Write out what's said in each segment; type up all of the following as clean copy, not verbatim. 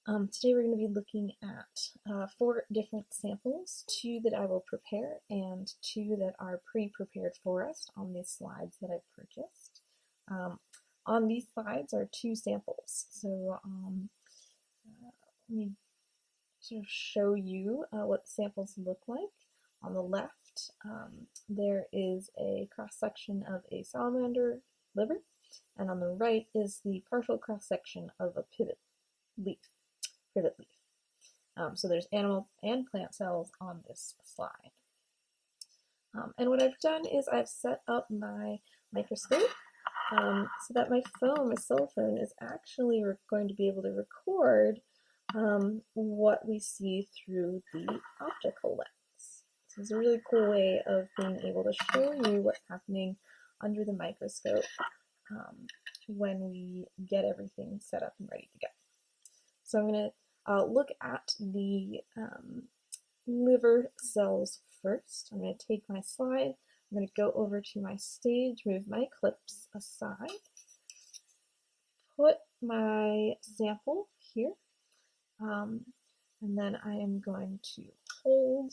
Today we're going to be looking at 4 different samples, 2 that I will prepare and 2 that are pre-prepared for us on these slides that I've purchased. On these slides are 2 samples, so let me sort of show you what the samples look like. On the left there is a cross-section of a salamander liver, and on the right is the partial cross-section of a privet leaf. So there's animal and plant cells on this slide. And what I've done is I've set up my microscope so that my cell phone, is actually going to be able to record what we see through the optical lens. So it's a really cool way of being able to show you what's happening under the microscope when we get everything set up and ready to go. So I'm going to look at the liver cells first. I'm going to take my slide, I'm going to go over to my stage, move my clips aside, put my sample here, and then I am going to hold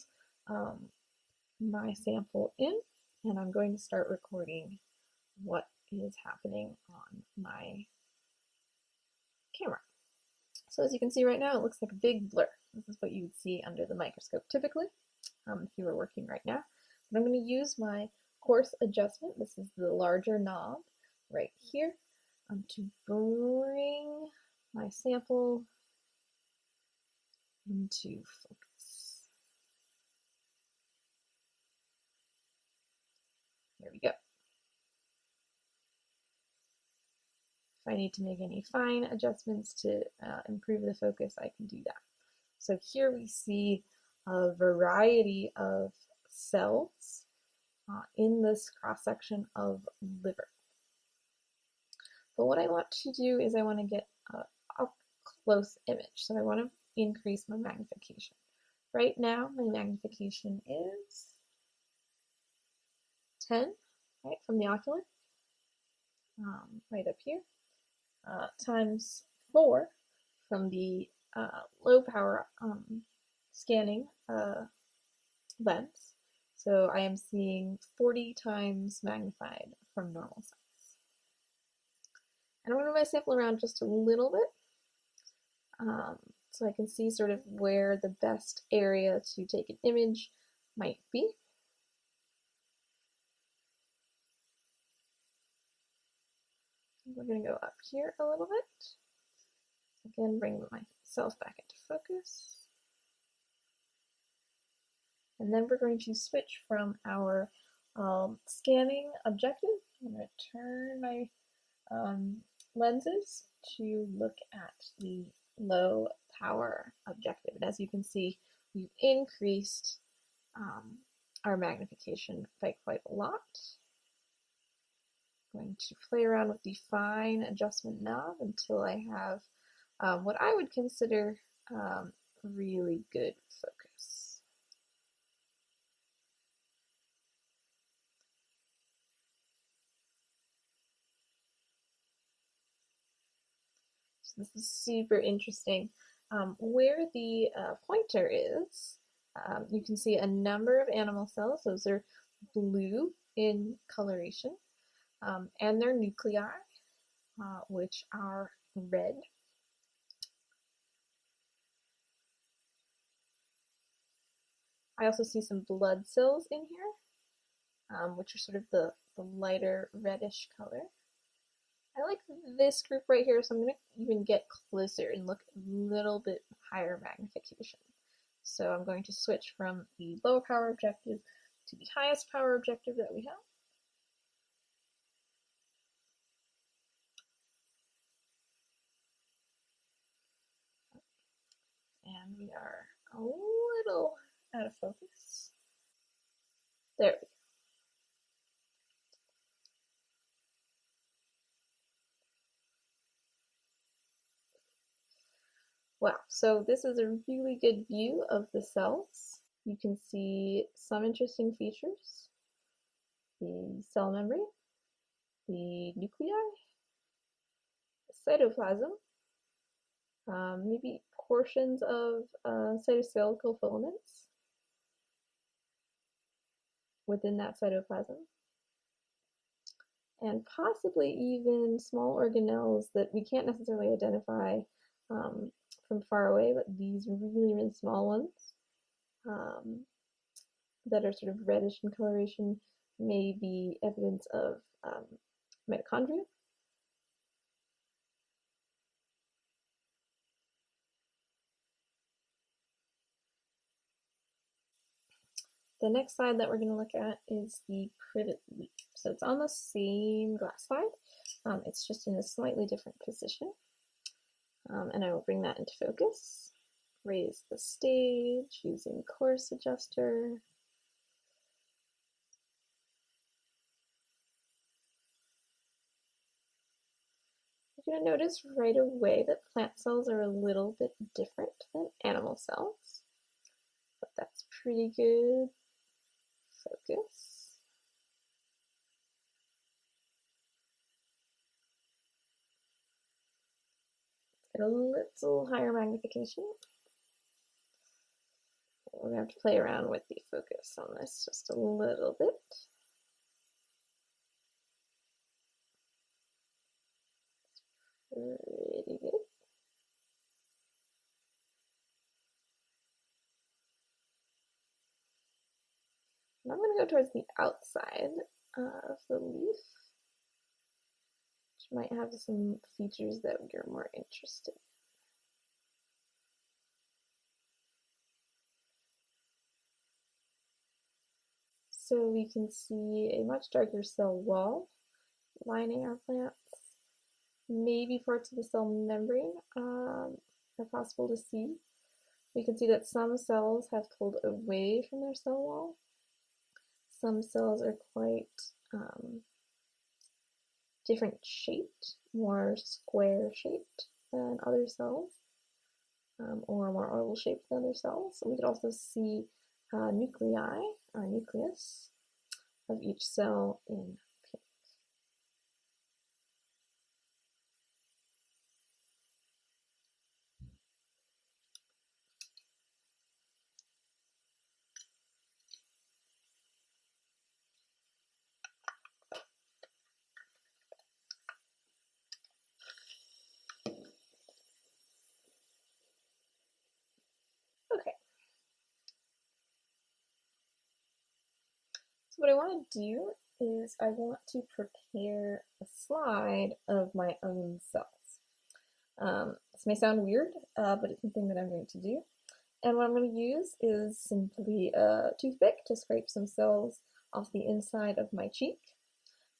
my sample in, and I'm going to start recording what is happening on my camera. So as you can see right now, it looks like a big blur. This is what you would see under the microscope typically, if you were working right now. But I'm going to use my coarse adjustment. This is the larger knob right here to bring my sample into focus. There we go. If I need to make any fine adjustments to improve the focus, I can do that. So here we see a variety of cells in this cross-section of liver. But what I want to do is I want to get a up-close image. So I want to increase my magnification. Right now, my magnification is 10, right, from the ocular, right up here, times 4 from the low power scanning lens. So I am seeing 40 times magnified from normal size. And I'm going to move my sample around just a little bit so I can see sort of where the best area to take an image might be. We're going to go up here a little bit. Again, bring myself back into focus. And then we're going to switch from our scanning objective. I'm going to turn my lenses to look at the low power objective. And as you can see, we've increased our magnification by quite a lot. I'm going to play around with the fine adjustment knob until I have what I would consider really good focus. So this is super interesting. Where the pointer is, you can see a number of animal cells. Those are blue in coloration, and their nuclei, which are red. I also see some blood cells in here, which are sort of the lighter reddish color. I like this group right here, so I'm going to even get closer and look a little bit higher magnification. So I'm going to switch from the low power objective to the highest power objective that we have. And we are a little out of focus. There we go. Wow, so this is a really good view of the cells. You can see some interesting features. The cell membrane, the nuclei, the cytoplasm, maybe portions of cytosolical filaments within that cytoplasm, and possibly even small organelles that we can't necessarily identify from far away, but these really, really small ones that are sort of reddish in coloration may be evidence of mitochondria. The next slide that we're going to look at is the privet leaf. So it's on the same glass slide, it's just in a slightly different position. And I will bring that into focus. Raise the stage using course adjuster. You're going to notice right away that plant cells are a little bit different than animal cells, but that's pretty good. Focus. Get a little higher magnification. We're going to have to play around with the focus on this just a little bit. Pretty good. And I'm going to go towards the outside of the leaf, which might have some features that you're more interested in. So we can see a much darker cell wall lining our plants. Maybe parts of the cell membrane are possible to see. We can see that some cells have pulled away from their cell wall. Some cells are quite different shaped, more square shaped than other cells, or more oval shaped than other cells. We could also see nuclei, or nucleus, of each cell in pink. Okay. So what I want to do is I want to prepare a slide of my own cells. This may sound weird, but it's something that I'm going to do. And what I'm going to use is simply a toothpick to scrape some cells off the inside of my cheek.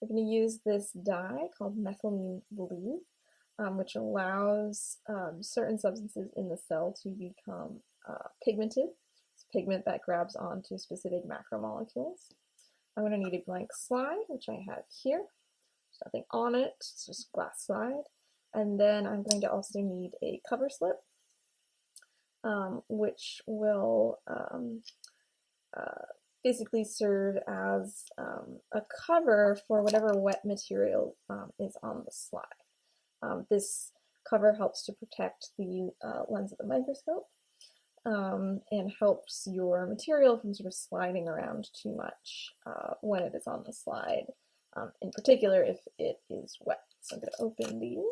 We're going to use this dye called methylene blue, which allows certain substances in the cell to become pigmented. It's pigment that grabs onto specific macromolecules. I'm going to need a blank slide, which I have here. There's nothing on it, it's just a glass slide. And then I'm going to also need a cover slip, which will basically serve as a cover for whatever wet material is on the slide. This cover helps to protect the lens of the microscope and helps your material from sort of sliding around too much when it is on the slide, in particular if it is wet. So I'm going to open these.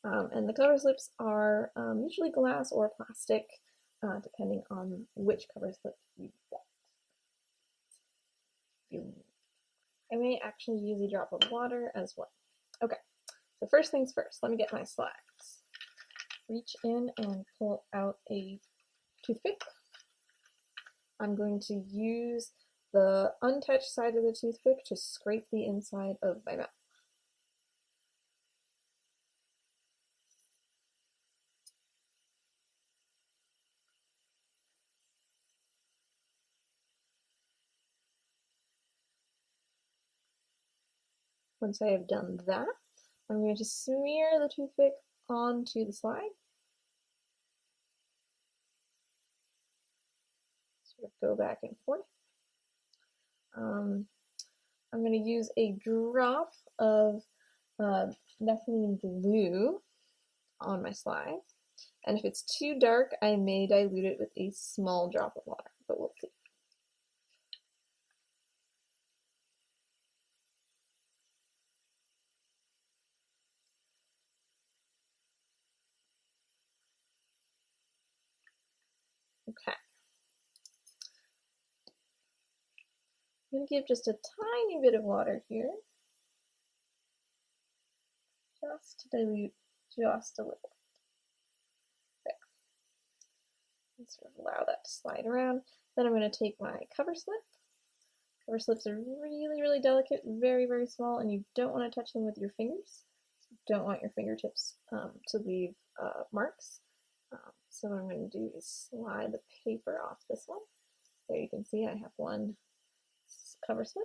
And the cover slips are usually glass or plastic, depending on which cover slip you get. I may actually use a drop of water as well. Okay, so first things first, let me get my slides. Reach in and pull out a toothpick. I'm going to use the untouched side of the toothpick to scrape the inside of my mouth. Once I have done that, I'm going to smear the toothpick onto the slide. Sort of go back and forth. I'm going to use a drop of methylene blue on my slide. And if it's too dark, I may dilute it with a small drop of water, but we'll see. Okay. I'm going to give just a tiny bit of water here, just to dilute just a little. There. And sort of allow that to slide around. Then I'm going to take my cover slip. Cover slips are really, really delicate, very, very small, and you don't want to touch them with your fingers. You don't want your fingertips to leave marks. So what I'm going to do is slide the paper off this one. There you can see I have one cover slip.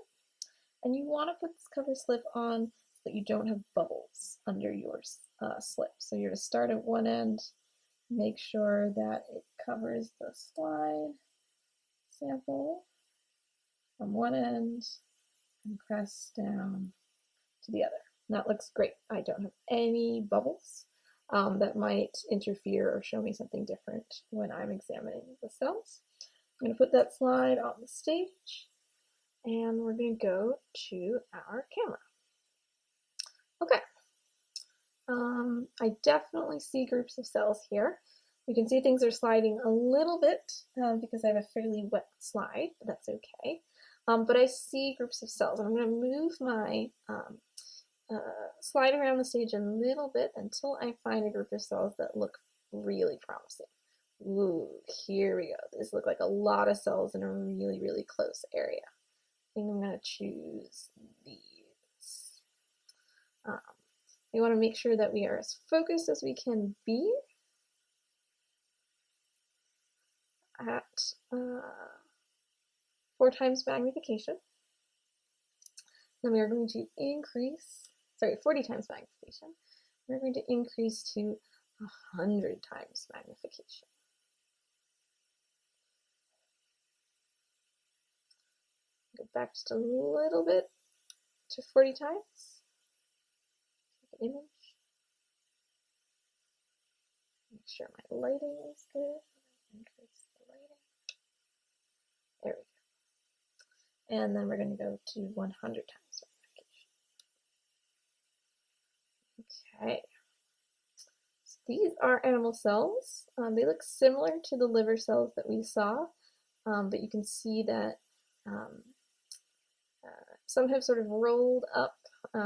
And you want to put this cover slip on so that you don't have bubbles under your slip. So you're to start at one end, make sure that it covers the slide sample from one end, and press down to the other. And that looks great. I don't have any bubbles that might interfere or show me something different when I'm examining the cells. I'm going to put that slide on the stage, and we're going to go to our camera. Okay, I definitely see groups of cells here. You can see things are sliding a little bit because I have a fairly wet slide, but that's okay. But I see groups of cells. I'm going to move my slide around the stage a little bit until I find a group of cells that look really promising. Ooh, here we go. These look like a lot of cells in a really, really close area. I think I'm going to choose these. We want to make sure that we are as focused as we can be at 4 times magnification. Then we are going to increase, 40 times magnification. We're going to increase to 100 times magnification. Go back just a little bit to 40 times. Image. Make sure my lighting is good. Increase the lighting. There we go. And then we're going to go to 100 times magnification. Okay. So these are animal cells. They look similar to the liver cells that we saw, but you can see that some have sort of rolled up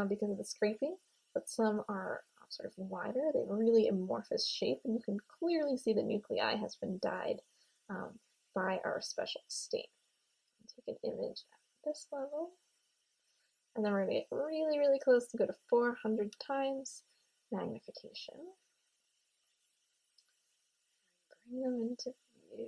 because of the scraping, but some are sort of wider. They have a really amorphous shape, and you can clearly see the nuclei has been dyed by our special stain. Take an image at this level, and then we're going to get really, really close to go to 400 times magnification. Bring them into view.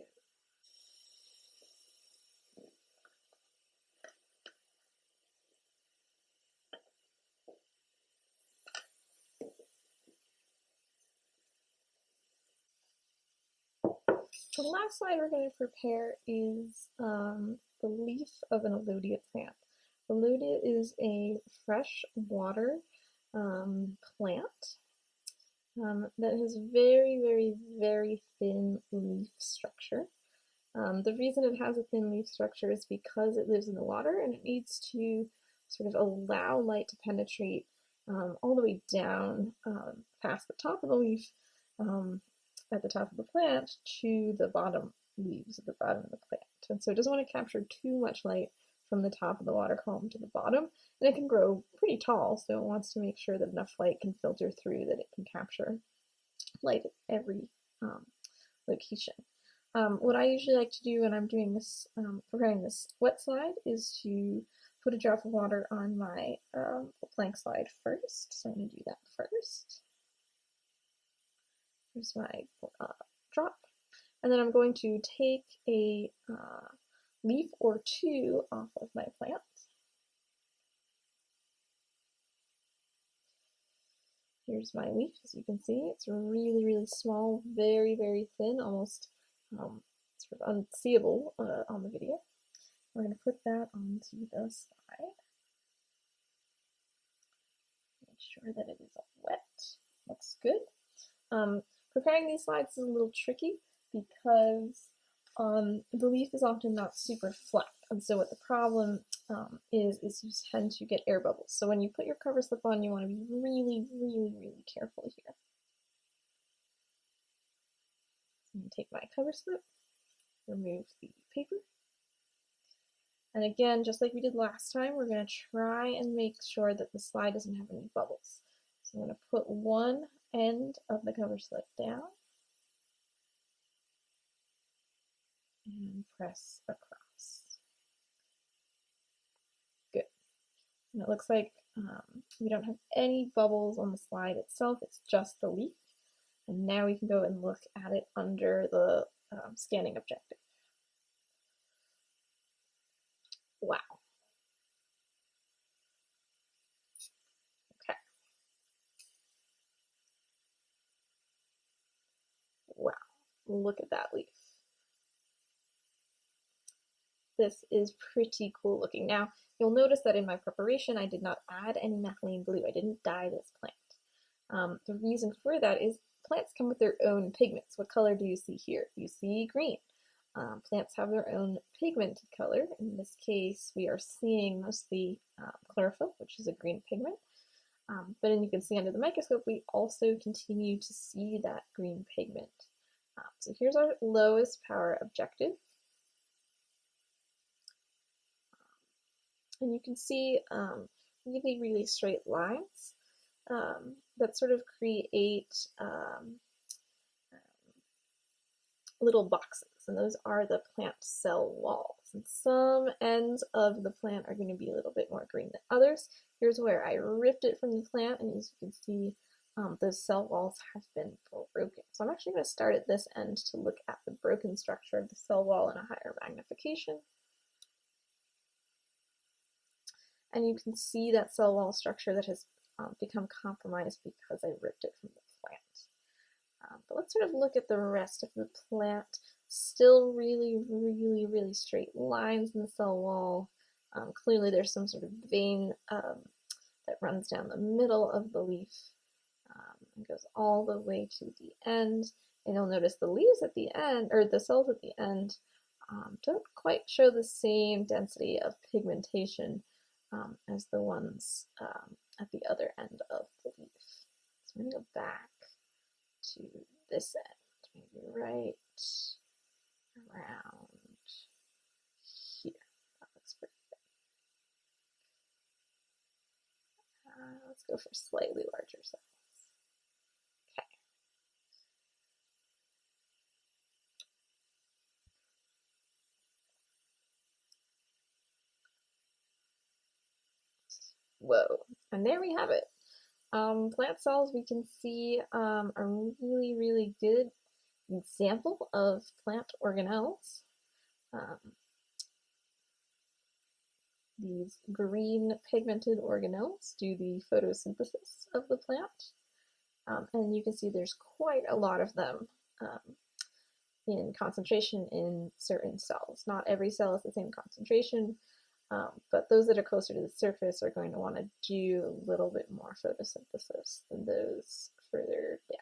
The last slide we're going to prepare is the leaf of an Elodea plant. Elodea is a fresh water plant that has very, very, very thin leaf structure. The reason it has a thin leaf structure is because it lives in the water and it needs to sort of allow light to penetrate all the way down past the top of the leaf at the top of the plant to the bottom leaves at the bottom of the plant. And so it doesn't want to capture too much light from the top of the water column to the bottom, and it can grow pretty tall, so it wants to make sure that enough light can filter through that it can capture light at every location. What I usually like to do when I'm doing this, preparing this wet slide, is to put a drop of water on my blank slide first. So I'm going to do that first. Here's my drop. And then I'm going to take a leaf or two off of my plant. Here's my leaf. As you can see, it's really, really small, very, very thin, almost sort of unseeable on the video. We're going to put that onto the slide. Make sure that it is wet. Looks good. Preparing these slides is a little tricky because the leaf is often not super flat, and so what the problem is you tend to get air bubbles. So when you put your cover slip on, you want to be really, really, really careful here. I'm going to take my cover slip, remove the paper, and again, just like we did last time, we're going to try and make sure that the slide doesn't have any bubbles. So I'm going to put one end of the cover slip down and press across. Good. And it looks like we don't have any bubbles on the slide itself, it's just the leaf. And now we can go and look at it under the scanning objective. Wow. Okay. Wow. Look at that leaf. This is pretty cool looking. Now, you'll notice that in my preparation, I did not add any methylene blue. I didn't dye this plant. The reason for that is plants come with their own pigments. What color do you see here? You see green. Plants have their own pigmented color. In this case, we are seeing mostly chlorophyll, which is a green pigment. But then you can see under the microscope, we also continue to see that green pigment. So here's our lowest power objective. And you can see really, really straight lines that sort of create little boxes, and those are the plant cell walls. And some ends of the plant are going to be a little bit more green than others. Here's where I ripped it from the plant, and as you can see, those cell walls have been broken. So I'm actually going to start at this end to look at the broken structure of the cell wall in a higher magnification. And you can see that cell wall structure that has become compromised because I ripped it from the plant. But let's sort of look at the rest of the plant. Still really, really, really straight lines in the cell wall. Clearly there's some sort of vein that runs down the middle of the leaf and goes all the way to the end. And you'll notice the leaves at the end, or the cells at the end, don't quite show the same density of pigmentation as the ones at the other end of the leaf. So I'm going to go back to this end, maybe right around here. That looks pretty good. Let's go for slightly larger cells. Okay. Whoa, and there we have it. Plant cells, we can see a really, really good example of plant organelles. These green pigmented organelles do the photosynthesis of the plant. And you can see there's quite a lot of them in concentration in certain cells. Not every cell is the same concentration, but those that are closer to the surface are going to want to do a little bit more photosynthesis than those further down.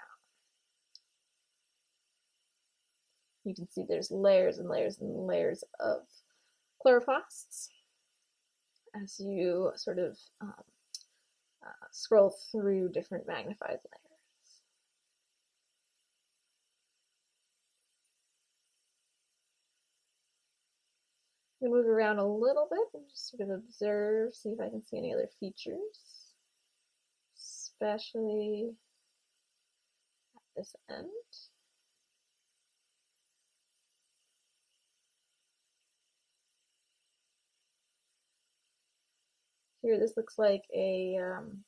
You can see there's layers and layers and layers of chloroplasts as you sort of scroll through different magnified layers. I'm going to move around a little bit and just sort of observe, see if I can see any other features, especially at this end. Here, this looks like an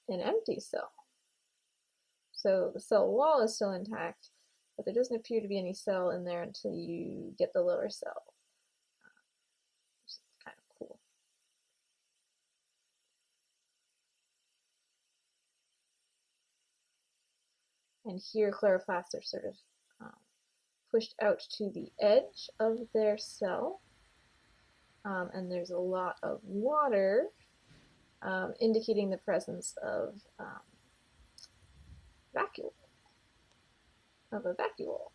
empty cell. So the cell wall is still intact, but there doesn't appear to be any cell in there until you get the lower cell. Which is kind of cool. And here, chloroplasts are sort of pushed out to the edge of their cell, and there's a lot of water indicating the presence of vacuole. of a vacuole.